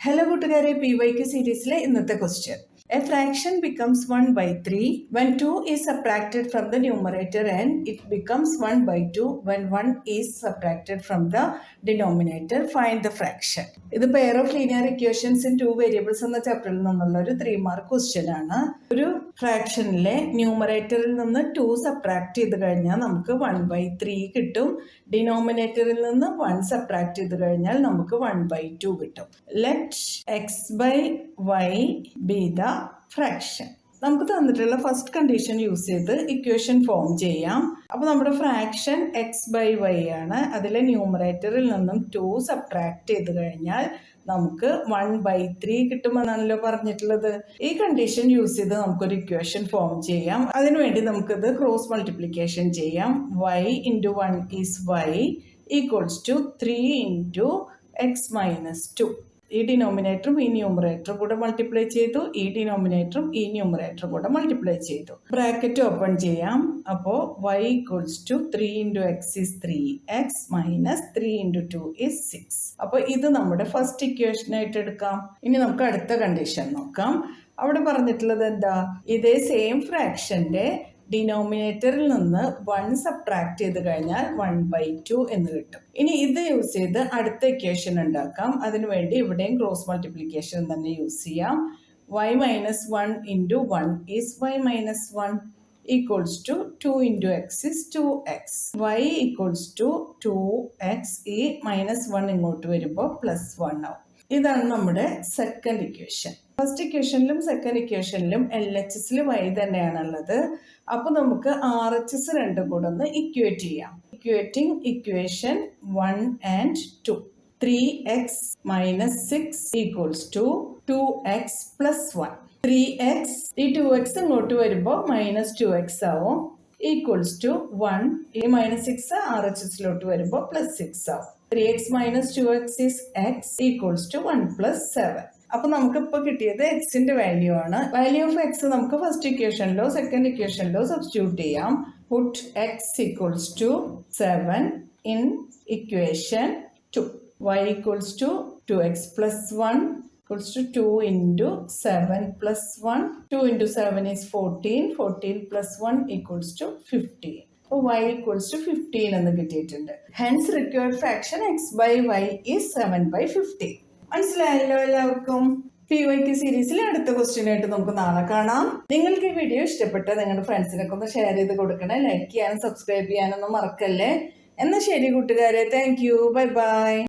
Hello കൂട്ടുകാരെ, PYQ സീരീസിലെ ഇന്നത്തെ question. A fraction becomes 1 by 3 when 2 is subtracted from the numerator and it becomes 1 by 2 when 1 is subtracted from the denominator. Find the fraction. ഇത് pair of linear equations in 2 variables എന്ന ചാപ്റ്ററിൽ നിന്നുള്ള ഒരു 3 mark question ആണ്. ഒരു ഫ്രാക്ഷനിലെ ന്യൂമറേറ്ററിൽ നിന്ന് 2 subtract ചെയ്ത് കഴിഞ്ഞാൽ നമുക്ക് 1 by 3 കിട്ടും. ഡിനോമിനേറ്ററിൽ നിന്ന് 1 സബ്ട്രാക്ട് ചെയ്ത് കഴിഞ്ഞാൽ നമുക്ക് 1 by 2 കിട്ടും. Let x by y be the fraction. നമുക്ക് തന്നിട്ടുള്ള ഫസ്റ്റ് കണ്ടീഷൻ യൂസ് ചെയ്ത് ഇക്വേഷൻ ഫോം ചെയ്യാം. അപ്പോൾ നമ്മുടെ ഫ്രാക്ഷൻ എക്സ് ബൈ വൈ ആണ്. അതിലെ ന്യൂമറേറ്ററിൽ നിന്നും 2 സബ്ട്രാക്ട് ചെയ്ത് കഴിഞ്ഞാൽ നമുക്ക് 1 by 3 കിട്ടുമെന്നാണല്ലോ പറഞ്ഞിട്ടുള്ളത്. ഈ കണ്ടീഷൻ യൂസ് ചെയ്ത് നമുക്കൊരു ഇക്വേഷൻ ഫോം ചെയ്യാം. അതിനുവേണ്ടി നമുക്കിത് ക്രോസ് മൾട്ടിപ്ലിക്കേഷൻ ചെയ്യാം. y into 1 is y equals to 3 into x minus 2. ഈ ഡിനോമിനേറ്ററും ഈ ന്യൂമറേറ്ററും കൂടെ മൾട്ടിപ്ലൈ ചെയ്തു. ഈ ഡിനോമിനേറ്ററും ഈ ന്യൂമറേറ്ററും കൂടെ മൾട്ടിപ്ലൈ ചെയ്തു. ബ്രാക്കറ്റ് ഓപ്പൺ ചെയ്യാം. അപ്പോൾ y equals to 3 into x is 3x minus 3 into 2 is 6. അപ്പോൾ ഇത് നമ്മുടെ ഫസ്റ്റ് ഇക്വേഷനായിട്ട് എടുക്കാം. ഇനി നമുക്ക് അടുത്ത കണ്ടീഷൻ നോക്കാം. അവിടെ പറഞ്ഞിട്ടുള്ളത് എന്താ? ഇതേ സെയിം ഫ്രാക്ഷൻ്റെ ഡിനോമിനേറ്ററിൽ നിന്ന് 1 സബ്ട്രാക്ട് ചെയ്ത് കഴിഞ്ഞാൽ 1 by 2 എന്ന് കിട്ടും. ഇനി ഇത് യൂസ് ചെയ്ത് അടുത്ത ഇക്വേഷൻ ഉണ്ടാക്കാം. അതിനുവേണ്ടി ഇവിടെയും ക്രോസ് മൾട്ടിപ്ലിക്കേഷൻ തന്നെ യൂസ് ചെയ്യാം. y minus 1 into 1 is y minus 1 equals to 2 into x is 2x. y equals to 2x. ഈ മൈനസ് 1 ഇങ്ങോട്ട് വരുമ്പോൾ പ്ലസ് 1 ആവും. ഇതാണ് നമ്മുടെ സെക്കൻഡ് ഇക്വേഷൻ. ഫസ്റ്റ് ഇക്വേഷനിലും സെക്കൻഡ് ഇക്വേഷനിലും LHSൽ y തന്നെയാണുള്ളത്. അപ്പോൾ നമുക്ക് RHS രണ്ടും കൂടെ ഒന്ന് ഇക്വേറ്റ് ചെയ്യാം. Equating equation 1 and 2. 3x minus 6 equals to 2x plus 1. 3x ഈ 2x ഇങ്ങോട്ട് വരുമ്പോൾ മൈനസ് 2x ആവും. Equals to 1. ഈ മൈനസ് 6 RHSലോട്ട് വരുമ്പോൾ പ്ലസ് 6 ആവും. 3x minus 2x is x equals to 1 plus 7. അപ്പോൾ നമുക്ക് ഇപ്പോൾ കിട്ടിയത് എക്സിന്റെ വാല്യൂ ആണ്. വാല്യൂ ഓഫ് എക്സ് നമുക്ക് ഫസ്റ്റ് ഇക്വേഷനിലോ സെക്കൻഡ് ഇക്വേഷനിലോ സബ്സ്റ്റിറ്റ്യൂട്ട് ചെയ്യാം. Put x equals to 7 in equation 2. y equals to 2x plus 1 equals to 2 into 7 plus 1. 2 into 7 is 14. 14 plus 1 equals to 15. അപ്പോൾ y equals to 15 എന്ന് കിട്ടിയിട്ടുണ്ട്. Hence required fraction x by y is 7 by 15. മനസ്സിലായല്ലോ എല്ലാവർക്കും? PYQ സീരീസിലെ അടുത്ത question ആയിട്ട് നമുക്ക് നാളെ കാണാം. നിങ്ങൾക്ക് ഈ വീഡിയോ ഇഷ്ടപ്പെട്ട നിങ്ങളുടെ ഫ്രണ്ട്സിനൊക്കെ ഒന്ന് ഷെയർ ചെയ്ത് കൊടുക്കണേ. ലൈക്ക് ചെയ്യാനും സബ്സ്ക്രൈബ് ചെയ്യാനൊന്നും മറക്കല്ലേ. എന്നാൽ ശരി കൂട്ടുകാരെ, താങ്ക് യു, ബൈ ബൈ.